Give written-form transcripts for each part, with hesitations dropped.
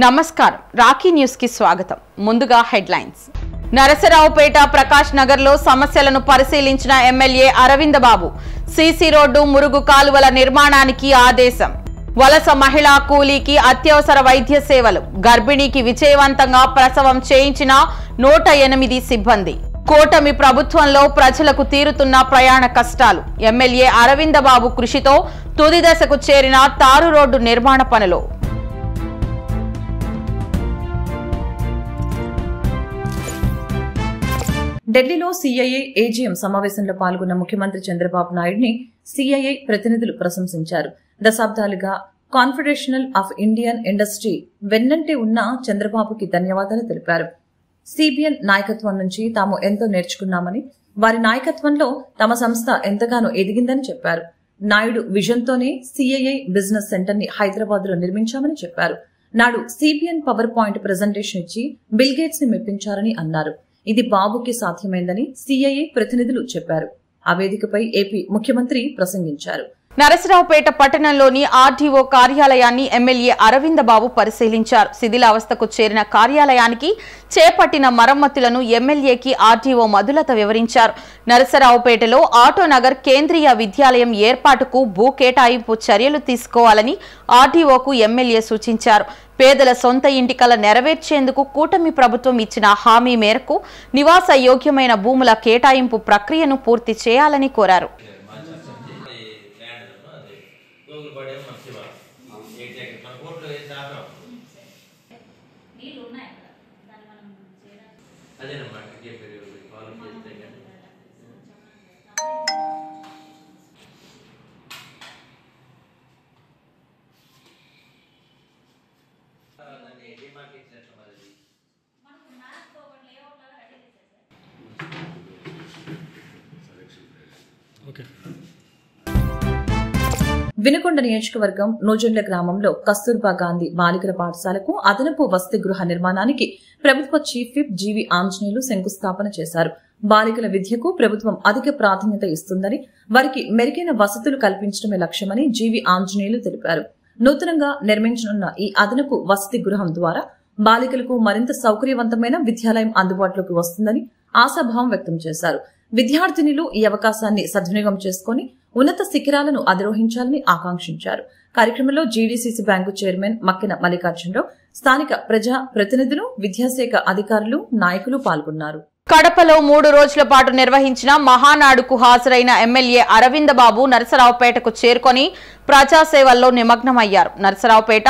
నమస్కారం రాఖీ న్యూస్ కి స్వాగతం. ముందుగా హెడ్లైన్స్. నరసరావుపేట ప్రకాష్ నగర్ లో సమస్యలను పరిశీలించిన ఎమ్మెల్యే అరవింద బాబు. సీసీ రోడ్డు మురుగు కాలువల నిర్మాణానికి ఆదేశం. వలస మహిళా కూలీకి అత్యవసర వైద్య సేవలు. గర్భిణీకి విజయవంతంగా ప్రసవం చేయించిన 108 సిబ్బంది. కూటమి ప్రభుత్వంలో ప్రజలకు తీరుతున్న ప్రయాణ కష్టాలు. ఎమ్మెల్యే అరవింద బాబు కృషితో తుది దశకు చేరిన తారు రోడ్డు నిర్మాణ పనులు. ఢిల్లీలో సిఐఐ ఏజీఎం సమావేశంలో పాల్గొన్న ముఖ్యమంత్రి చంద్రబాబు నాయుడిని సిఐఐ ప్రతినిధులు ప్రశంసించారు. దశాబ్దాలుగా కాన్ఫెడరేషన్ ఆఫ్ ఇండియన్ ఇండస్ట్రీ వెన్నంటే ఉన్న చంద్రబాబుకి ధన్యవాదాలు తెలిపారు. సిబిఎన్ నాయకత్వం నుంచి తాము ఎంతో నేర్చుకున్నామని, వారి నాయకత్వంలో తమ సంస్థ ఎంతగానో ఎదిగిందని చెప్పారు. నాయుడు విజన్తోనే సిఐఐ బిజినెస్ సెంటర్ ని హైదరాబాద్ లో నిర్మించామని చెప్పారు. నాడు సిబిఎన్ పవర్ పాయింట్ ప్రెజెంటేషన్ ఇచ్చి బిల్ గేట్స్ ని మెప్పించారని అన్నారు. ఇది బాబుకి సాధ్యమైందని సిఐఐ ప్రతినిధులు చెప్పారు. ఆ వేదికపై ఏపీ ముఖ్యమంత్రి ప్రసంగించారు. నరసరావుపేట పట్టణంలోని ఆర్టీఓ కార్యాలయాన్ని ఎమ్మెల్యే అరవింద బాబు పరిశీలించారు. శిథిలావస్థకు చేరిన కార్యాలయానికి చేపట్టిన మరమ్మతులను ఎమ్మెల్యేకి ఆర్టీఓ మధులత వివరించారు. నరసరావుపేటలో ఆటోనగర్ కేంద్రీయ విద్యాలయం ఏర్పాటుకు భూ కేటాయింపు చర్యలు తీసుకోవాలని ఆర్టీఓకు ఎమ్మెల్యే సూచించారు. పేదల సొంత ఇంటి కల నెరవేర్చేందుకు కూటమి ప్రభుత్వం ఇచ్చిన హామీ మేరకు నివాస యోగ్యమైన భూముల కేటాయింపు ప్రక్రియను పూర్తి చేయాలని కోరారు. వినుకొండ నియోజకవర్గం నూజెండ్ల గ్రామంలో కస్తూర్బా గాంధీ బాలికల పాఠశాలకు అదనపు వసతి గృహ నిర్మాణానికి ప్రభుత్వ చీఫ్ విప్ జీవి ఆంజనేయులు శంకుస్థాపన చేశారు. బాలికల విద్యకు ప్రభుత్వం అధిక ప్రాధాన్యత ఇస్తుందని, వారికి మెరుగైన వసతులు కల్పించడమే లక్ష్యమని జీవి ఆంజనేయులు తెలిపారు. నూతనంగా నిర్మించనున్న ఈ అదనపు వసతి గృహం ద్వారా బాలికలకు మరింత సౌకర్యవంతమైన విద్యాలయం అందుబాటులోకి వస్తుందని ఆశాభావం వ్యక్తం చేశారు. విద్యార్థినులు ఈ అవకాశాన్ని సద్వినియోగం చేసుకుని ఉన్నత శిఖరాలను అధిరోహించాలని ఆకాంక్షించారు. కార్యక్రమంలో GDCC bank chairman Makkina Mallikarjunarao, స్థానిక ప్రజా ప్రతినిధులు, విద్యాశాఖ అధికారులు, నాయకులు పాల్గొన్నారు. కడపలో 3 రోజుల పాటు నిర్వహించిన మహానాడుకు హాజరైన ఎమ్మెల్యే అరవింద బాబు నరసరావుపేటకు చేరుకొని ప్రజాసేవల్లో నిమగ్నమయ్యారు. నరసరావుపేట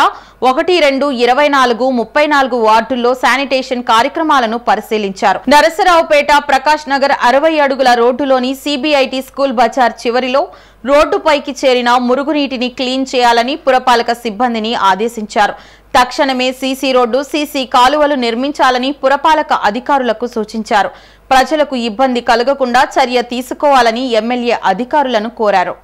1, 2, 24, 34 వార్డుల్లో శానిటేషన్ కార్యక్రమాలను పరిశీలించారు. నరసరావుపేట ప్రకాష్ నగర్ 60 అడుగుల రోడ్డులోని సిబిఐటి స్కూల్ బజార్ చివరిలో రోడ్డుపైకి చేరిన మురుగునీటిని క్లీన్ చేయాలని పురపాలక సిబ్బందిని ఆదేశించారు. తక్షణమే సీసీ రోడ్డు, సీసీ కాలువలు నిర్మించాలని పురపాలక అధికారులకు సూచించారు. ప్రజలకు ఇబ్బంది కలగకుండా చర్య తీసుకోవాలని ఎమ్మెల్యే అధికారులను కోరారు.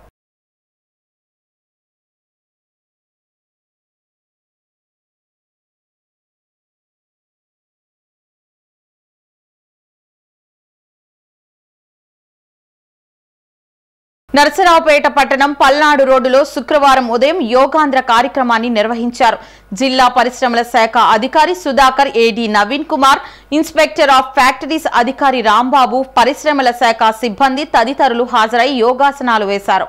నరసరావుపేట పట్టణం పల్నాడు రోడ్డులో శుక్రవారం ఉదయం యోగాంధ్ర కార్యక్రమాన్ని నిర్వహించారు. జిల్లా పరిశ్రమల శాఖ అధికారి Sudhakar, AD Naveen Kumar, inspector of factories అధికారి రాంబాబు, పరిశ్రమల శాఖ సిబ్బంది తదితరులు హాజరై యోగాసనాలు వేశారు.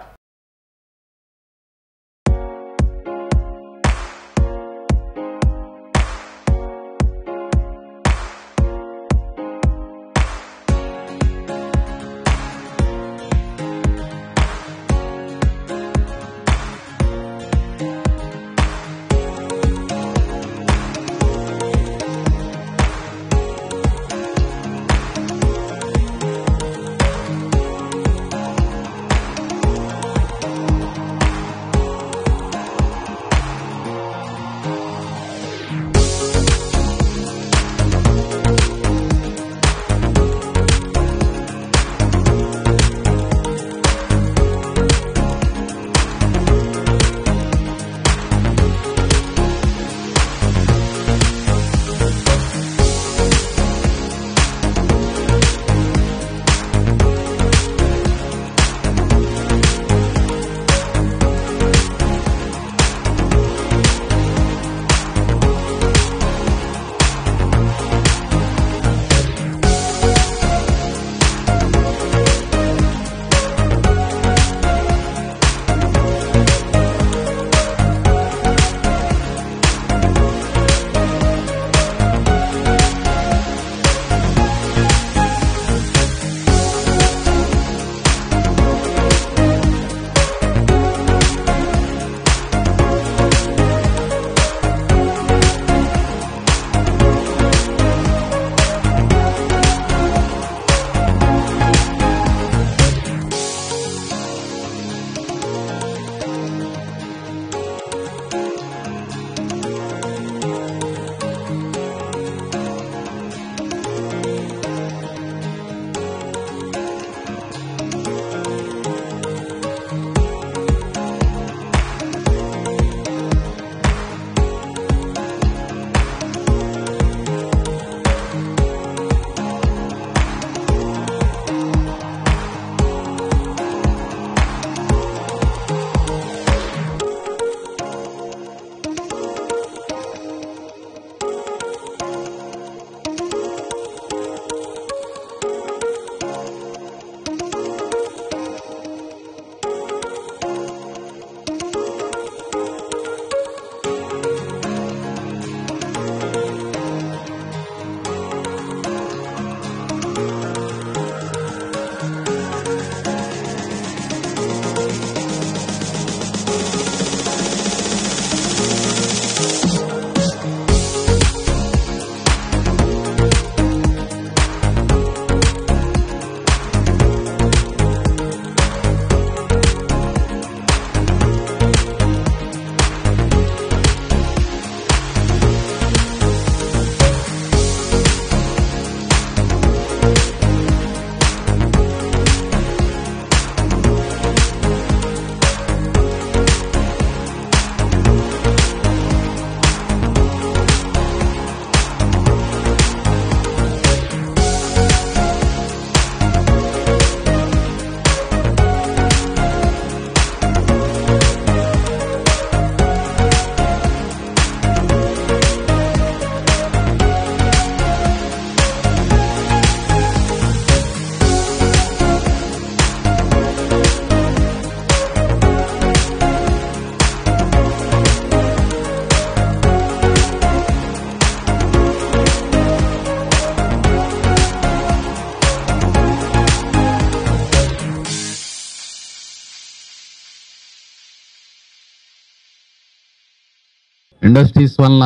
ఇండస్ట్రీస్ వలన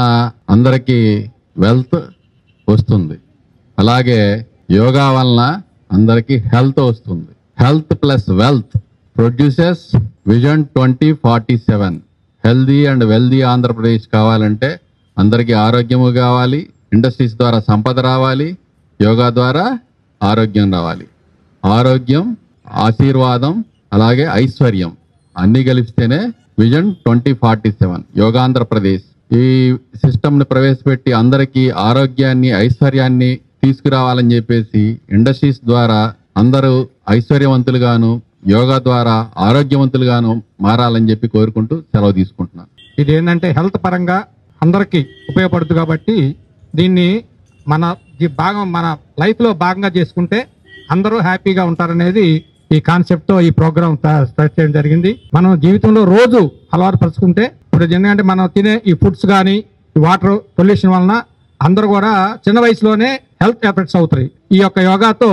అందరికీ వెల్త్ వస్తుంది. అలాగే యోగా వలన అందరికీ హెల్త్ వస్తుంది. Health plus wealth produces vision 2047. Healthy and wealthy Andhra Pradesh కావాలంటే అందరికీ ఆరోగ్యము కావాలి, ఇండస్ట్రీస్ ద్వారా సంపద రావాలి, యోగా ద్వారా ఆరోగ్యం రావాలి. ఆరోగ్యం, ఆశీర్వాదం, అలాగే ఐశ్వర్యం అన్నీ కలిపితేనే విజన్ 2047 యోగాంధ్రప్రదేశ్. ఈ సిస్టమ్ని ప్రవేశపెట్టి అందరికీ ఆరోగ్యాన్ని, ఐశ్వర్యాన్ని తీసుకురావాలని చెప్పేసి ఇండస్ట్రీస్ ద్వారా అందరూ ఐశ్వర్యవంతులుగాను, యోగా ద్వారా ఆరోగ్యవంతులుగాను మారాలని చెప్పి కోరుకుంటూ సెలవు తీసుకుంటున్నాను. ఇది ఏంటంటే హెల్త్ పరంగా అందరికీ ఉపయోగపడుతుంది కాబట్టి దీన్ని మన లైఫ్లో భాగంగా చేసుకుంటే అందరూ హ్యాపీగా ఉంటారనేది ఈ కాన్సెప్ట్తో ఈ ప్రోగ్రామ్ స్టార్ట్ చేయడం జరిగింది. మనం జీవితంలో రోజు అలవాటు పరుచుకుంటే ఇప్పుడు ఎందుకంటే మనం తినే ఈ ఫుడ్స్ కానీ ఈ వాటర్ పొల్యూషన్ వలన అందరూ కూడా చిన్న వయసులోనే హెల్త్ ఎఫెక్ట్స్ అవుతాయి. ఈ యొక్క యోగాతో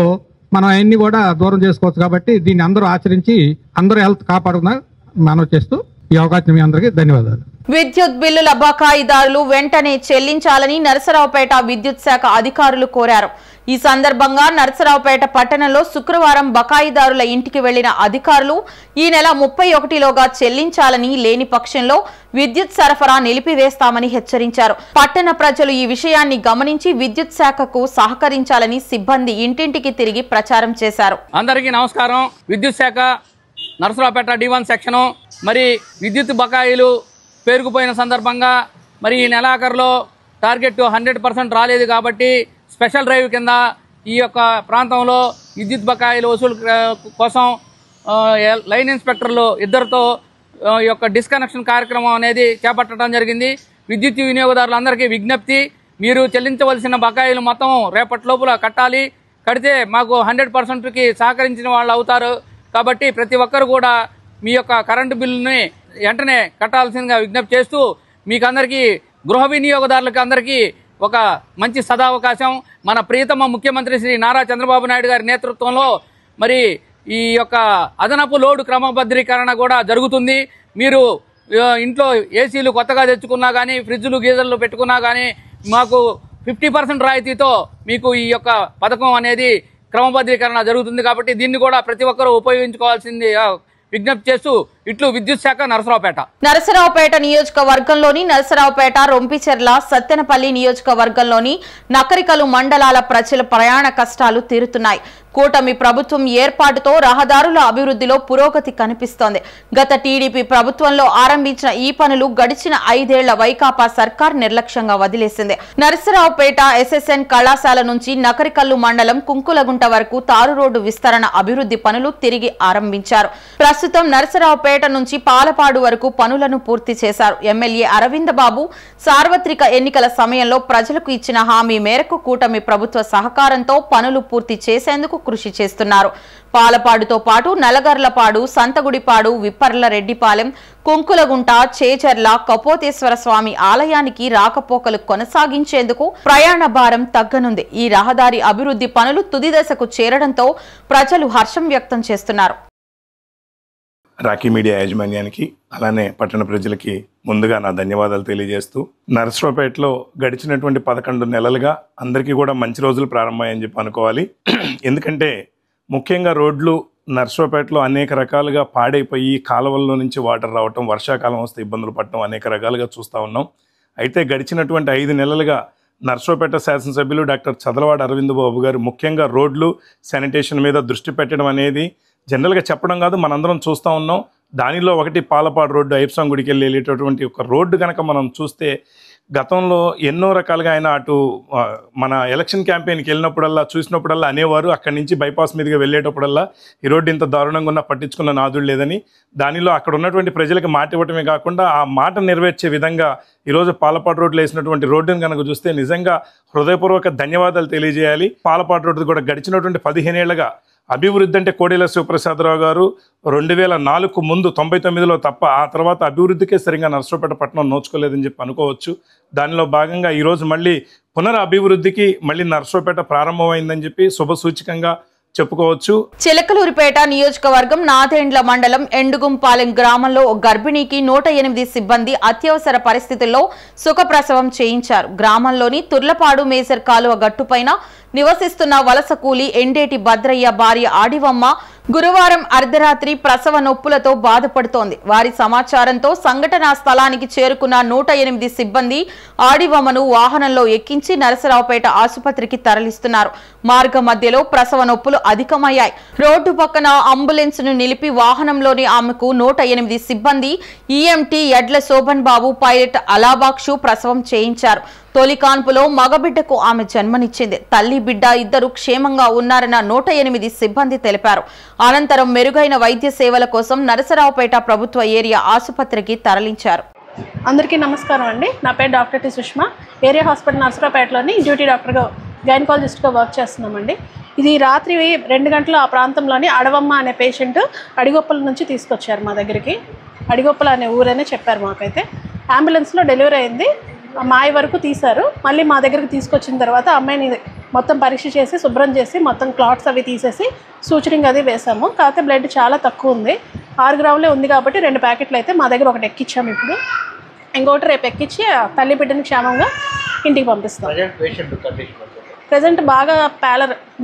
మనం అవన్నీ కూడా దూరం చేసుకోవచ్చు కాబట్టి దీన్ని అందరూ ఆచరించి అందరూ హెల్త్ కాపాడుకున్నారు మనం చేస్తూ ఈ అవకాశం మీ అందరికీ ధన్యవాదాలు. విద్యుత్ బిల్లుల బకాయిదారులు వెంటనే చెల్లించాలని నరసరావుపేట విద్యుత్ శాఖ అధికారులు కోరారు. ఈ సందర్భంగా నరసరావుపేట పట్టణంలో శుక్రవారం బకాయిదారుల ఇంటికి వెళ్లిన అధికారులు ఈ నెల 31లోగా చెల్లించాలని, లేని పక్షంలో విద్యుత్ సరఫరా నిలిపివేస్తామని హెచ్చరించారు. పట్టణ ప్రజలు ఈ విషయాన్ని గమనించి విద్యుత్ శాఖకు సహకరించాలని సిబ్బంది ఇంటింటికి తిరిగి ప్రచారం చేశారు. అందరికీ నమస్కారం. విద్యుత్ శాఖ నరసరావుపేట D1 సెక్షను మరి విద్యుత్ బకాయిలు పేరుకుపోయిన సందర్భంగా మరి ఈ నెలాఖరులో టార్గెట్ 100% రాలేదు కాబట్టి స్పెషల్ డ్రైవ్ కింద ఈ యొక్క ప్రాంతంలో విద్యుత్ బకాయిలు వసూలు కోసం లైన్ ఇన్స్పెక్టర్లు ఇద్దరితో ఈ యొక్క డిస్కనెక్షన్ కార్యక్రమం అనేది చేపట్టడం జరిగింది. విద్యుత్ వినియోగదారులందరికీ విజ్ఞప్తి, మీరు చెల్లించవలసిన బకాయిలు మొత్తం రేపటి లోపల కట్టాలి. కడితే మాకు 100%కి సహకరించిన వాళ్ళు అవుతారు. కాబట్టి ప్రతి ఒక్కరు కూడా మీ యొక్క కరెంటు బిల్లుని వెంటనే కట్టాల్సిందిగా విజ్ఞప్తి చేస్తూ మీకు అందరికీ గృహ వినియోగదారులకు అందరికీ ఒక మంచి సదావకాశం. మన ప్రియతమ ముఖ్యమంత్రి శ్రీ నారా చంద్రబాబు నాయుడు గారి నేతృత్వంలో మరి ఈ యొక్క అదనపు లోడు క్రమబద్ధీకరణ కూడా జరుగుతుంది. మీరు ఇంట్లో ఏసీలు కొత్తగా తెచ్చుకున్నా కానీ, ఫ్రిడ్జ్లు గీజర్లు పెట్టుకున్నా కానీ మాకు 50% రాయితీతో మీకు ఈ యొక్క పథకం అనేది క్రమబద్ధీకరణ జరుగుతుంది. కాబట్టి దీన్ని కూడా ప్రతి ఒక్కరూ ఉపయోగించుకోవాల్సింది విజ్ఞప్తి చేస్తూ ఇట్లు విద్యుత్ శాఖ నరసరావుపేట నియోజకవర్గంలోని నరసరావుపేట, రొంపిచెర్ల, సత్తెనపల్లి నియోజకవర్గంలోని నకరికలు మండలాల ప్రజల ప్రయాణ కష్టాలు తీరుతున్నాయి. కూటమి ప్రభుత్వం ఏర్పాటుతో రహదారుల అభివృద్ధిలో పురోగతి కనిపిస్తోంది. గత టీడీపీ ప్రభుత్వంలో ఆరంభించిన ఈ పనులు గడిచిన 5 ఏళ్ల వైకాపా సర్కార్ నిర్లక్ష్యంగా వదిలేసింది. నరసరావుపేట SSN కళాశాల నుంచి నకరికల్లు మండలం కుంకులగుంట వరకు తారు రోడ్డు విస్తరణ అభివృద్ధి పనులు తిరిగి ఆరంభించారు. ప్రస్తుతం నరసరావుపేట నుంచి పాలపాడు వరకు పనులను పూర్తి చేశారు. ఎమ్మెల్యే అరవింద బాబు సార్వత్రిక ఎన్నికల సమయంలో ప్రజలకు ఇచ్చిన హామీ మేరకు కూటమి ప్రభుత్వ సహకారంతో పనులు పూర్తి చేసేందుకు కృషి చేస్తున్నారు. పాలపాడుతో పాటు నలగర్లపాడు, సంతగుడిపాడు, విప్పర్లరెడ్డిపాలెం, కుంకులగుంట, చేచర్ల, కపోతేశ్వర స్వామి ఆలయానికి రాకపోకలు కొనసాగించేందుకు ప్రయాణ భారం తగ్గనుంది. ఈ రహదారి అభివృద్ధి పనులు తుది దశకు చేరడంతో ప్రజలు హర్షం వ్యక్తం చేస్తున్నారు. రాఖీ మీడియా యాజమాన్యానికి అలానే పట్టణ ప్రజలకి ముందుగా నా ధన్యవాదాలు తెలియజేస్తూ, నరసరావుపేటలో గడిచినటువంటి 11 నెలలుగా అందరికీ కూడా మంచి రోజులు ప్రారంభమయ్యని చెప్పి అనుకోవాలి. ఎందుకంటే ముఖ్యంగా రోడ్లు నరసరావుపేటలో అనేక రకాలుగా పాడైపోయి కాలువల్లో నుంచి వాటర్ రావటం, వర్షాకాలం వస్తే ఇబ్బందులు పడటం అనేక రకాలుగా చూస్తూ ఉన్నాం. అయితే గడిచినటువంటి 5 నెలలుగా నరసరావుపేట శాసనసభ్యులు డాక్టర్ చదలవాడ అరవింద్ బాబు గారు ముఖ్యంగా రోడ్లు, శానిటేషన్ మీద దృష్టి పెట్టడం అనేది జనరల్గా చెప్పడం కాదు, మనందరం చూస్తూ ఉన్నాం. దానిలో ఒకటి పాలపాడు రోడ్డు, ఐప్సాం గుడికి వెళ్ళేటటువంటి ఒక రోడ్డు కనుక మనం చూస్తే గతంలో ఎన్నో రకాలుగా ఆయన అటు మన ఎలక్షన్ క్యాంపెయిన్కి వెళ్ళినప్పుడల్లా చూసినప్పుడల్లా అనేవారు, అక్కడి నుంచి బైపాస్ మీదుగా వెళ్ళేటప్పుడల్లా ఈ రోడ్డు ఇంత దారుణంగా ఉన్నా పట్టించుకున్న నాదుడు లేదని. దానిలో అక్కడ ఉన్నటువంటి ప్రజలకు మాట ఇవ్వటమే కాకుండా ఆ మాట నెరవేర్చే విధంగా ఈరోజు పాలపాడు రోడ్లు వేసినటువంటి రోడ్డును కనుక చూస్తే నిజంగా హృదయపూర్వక ధన్యవాదాలు తెలియజేయాలి. పాలపాడు రోడ్డు కూడా గడిచినటువంటి 15 ఏళ్లుగా అభివృద్ధి అంటే కోడెల శివప్రసాదరావు గారు 2004 ముందు 99లో తప్ప ఆ తర్వాత అభివృద్ధికే సరిగా నరసరావుపేట పట్టణం నోచుకోలేదని చెప్పి అనుకోవచ్చు. దానిలో భాగంగా ఈరోజు మళ్ళీ పునరభివృద్ధికి మళ్ళీ నరసరావుపేట ప్రారంభమైందని చెప్పి శుభసూచకంగా చెప్పుకోవచ్చు. చిలకలూరిపేట నియోజకవర్గం నాదేండ్ల మండలం ఎండుగుంపాలెం గ్రామంలో ఒక గర్భిణికి 108 సిబ్బంది అత్యవసర పరిస్థితుల్లో సుఖప్రసవం చేయించారు. గ్రామంలోని తుర్లపాడు మేజర్ కాలువ గట్టుపైన నివసిస్తున్న వలస కూలి ఎండేటి భద్రయ్య భార్య ఆడివమ్మ గురువారం అర్ధరాత్రి ప్రసవ నొప్పులతో బాధపడుతోంది. వారి సమాచారంతో సంఘటనా స్థలానికి చేరుకున్న 108 సిబ్బంది ఆడివమ్మను వాహనంలో ఎక్కించి నరసరావుపేట ఆసుపత్రికి తరలిస్తున్నారు. మార్గ మధ్యలో ప్రసవ నొప్పులు అధికమయ్యాయి. రోడ్డు పక్కన అంబులెన్స్ ను నిలిపి వాహనంలోని ఆమెకు 108 సిబ్బంది ఈఎంటీ ఎడ్ల శోభన్ బాబు, పైలట్ అలాబాక్షు ప్రసవం చేయించారు. తొలి కాన్పులో మగబిడ్డకు ఆమె జన్మనిచ్చింది. తల్లి బిడ్డ ఇద్దరు క్షేమంగా ఉన్నారన్న 108 సిబ్బంది తెలిపారు. అనంతరం మెరుగైన వైద్య సేవల కోసం నరసరావుపేట ప్రభుత్వ ఏరియా ఆసుపత్రికి తరలించారు. అందరికీ నమస్కారం అండి. నా పేరు doctor T Sushma. Area hospital నరసరావుపేటలోని డ్యూటీ డాక్టర్గా గైనకాలజిస్ట్గా వర్క్ చేస్తున్నామండి. ఇది రాత్రి 2 గంటల ఆ ప్రాంతంలోని అడవమ్మ అనే పేషెంట్ అడిగొప్పల నుంచి తీసుకొచ్చారు మా దగ్గరికి. అడిగొప్పల అనే ఊరనే చెప్పారు మాకైతే. అంబులెన్స్లో డెలివరీ అయింది. మాయ వరకు తీశారు. మళ్ళీ మా దగ్గరికి తీసుకొచ్చిన తర్వాత అమ్మాయిని మొత్తం పరీక్ష చేసి శుభ్రం చేసి మొత్తం క్లాట్స్ అవి తీసేసి సూచరింగ్ అది వేసాము. కాకపోతే బ్లడ్ చాలా తక్కువ ఉంది. 6 గ్రాములే ఉంది కాబట్టి 2 ప్యాకెట్లు అయితే మా దగ్గర ఒకటి ఎక్కించాము. ఇప్పుడు ఇంకొకటి రేపు ఎక్కించి తల్లి బిడ్డని క్షేమంగా ఇంటికి పంపిస్తాం. ప్రజెంట్ బాగా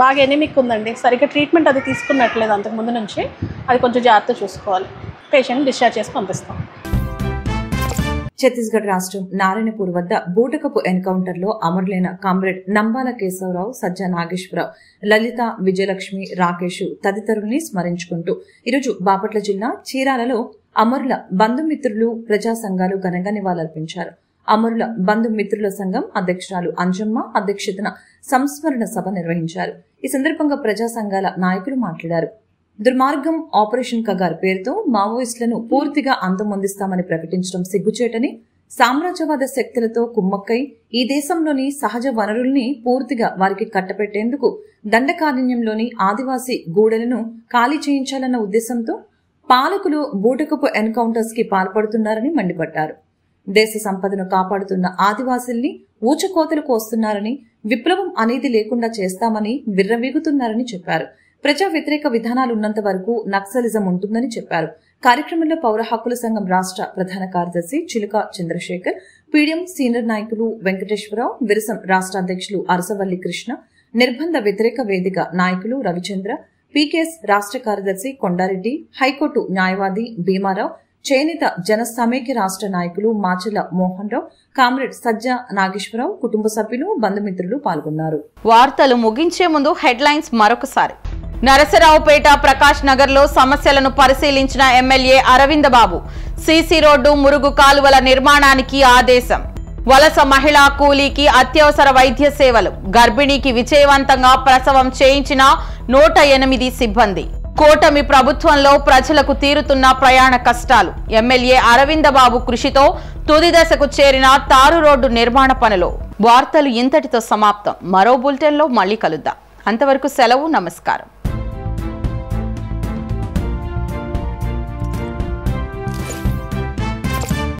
బాగా ఎనిమిక్ ఉందండి. సరిగ్గా ట్రీట్మెంట్ అది తీసుకున్నట్లేదు అంతకుముందు నుంచి. అది కొంచెం జాగ్రత్త చూసుకోవాలి. పేషెంట్ డిశ్చార్జ్ చేసి పంపిస్తాం. ఛత్తీస్గఢ్ రాష్ట్రం నారాయణపూర్ వద్ద బూటకపు ఎన్కౌంటర్లో అమరులైన కామ్రేడ్ నంబాల కేశవరావు, సజ్జా నాగేశ్వరరావు, లలిత, విజయలక్ష్మి, రాకేష్ తదితరుల్ని స్మరించుకుంటూ ఈరోజు బాపట్ల జిల్లా చీరాలలో అమరుల బంధుమిత్రులు, ప్రజా సంఘాలు ఘనంగా నివాళులర్పించారు. అమరుల బంధుమిత్రుల సంఘం అధ్యక్షురాలు అంజమ్మ అధ్యక్షతన సంస్మరణ సభ నిర్వహించారు. ఈ సందర్భంగా ప్రజా సంఘాల నాయకులు మాట్లాడారు. దుర్మార్గం ఆపరేషన్ కగార్ పేరుతో మావోయిస్టులను పూర్తిగా అంతమొందిస్తామని ప్రకటించడం సిగ్గుచేటని, సామ్రాజ్యవాద శక్తులతో కుమ్మక్కై ఈ దేశంలోని సహజ వనరుల్ని పూర్తిగా వారికి కట్టపెట్టేందుకు దండకారణ్యంలోని ఆదివాసీ గూడెలను ఖాళీ చేయించాలన్న ఉద్దేశంతో పాలకులు బూటకపు ఎన్కౌంటర్స్ కి పాల్పడుతున్నారని మండిపడ్డారు. దేశ సంపదను కాపాడుతున్న ఆదివాసీల్ని ఊచకోతలకు వస్తున్నారని, విప్లవం అనేది లేకుండా చేస్తామని విర్రవీగుతున్నారని చెప్పారు. ప్రజా వ్యతిరేక విధానాలు ఉన్నంత వరకు నక్సలిజం ఉంటుందని చెప్పారు. కార్యక్రమంలో పౌర హక్కుల సంఘం రాష్ట్ర ప్రధాన కార్యదర్శి చిలుక చంద్రశేఖర్, పీడిఎం సీనియర్ నాయకులు వెంకటేశ్వరరావు, విరసం రాష్ట్ర అధ్యక్షులు అరసవల్లి కృష్ణ, నిర్బంధ వ్యతిరేక వేదిక నాయకులు రవిచంద్ర, పీకేఎస్ రాష్ట్ర కార్యదర్శి కొండారెడ్డి, హైకోర్టు న్యాయవాది భీమారావు, చేనేత జన సమైక్య రాష్ట్ర నాయకులు మాచల మోహన్ రావు, కామ్రేడ్ సజ్జా నాగేశ్వరరావు, కుటుంబ సభ్యులు, బంధుమిత్రులు పాల్గొన్నారు. వార్తలు ముగించే ముందు హెడ్లైన్స్ మరొకసారి. నరసరావుపేట ప్రకాష్ నగర్ లో సమస్యలను పరిశీలించిన ఎమ్మెల్యే అరవింద బాబు. సీసీ రోడ్డు, మురుగు కాలువల నిర్మాణానికి ఆదేశం. వలస మహిళా కూలీకి అత్యవసర వైద్య సేవలు. గర్భిణీకి విజయవంతంగా ప్రసవం చేయించిన 108 సిబ్బంది. కూటమి ప్రభుత్వంలో ప్రజలకు తీరుతున్న ప్రయాణ కష్టాలు. ఎమ్మెల్యే అరవింద బాబు కృషితో తుది దశకు చేరిన తారు రోడ్డు నిర్మాణ పనులు. వార్తలు ఇంతటితో సమాప్తం. మరో బులెటిన్లో మళ్ళీ కలుద్దాం. అంతవరకు సెలవు. నమస్కారం.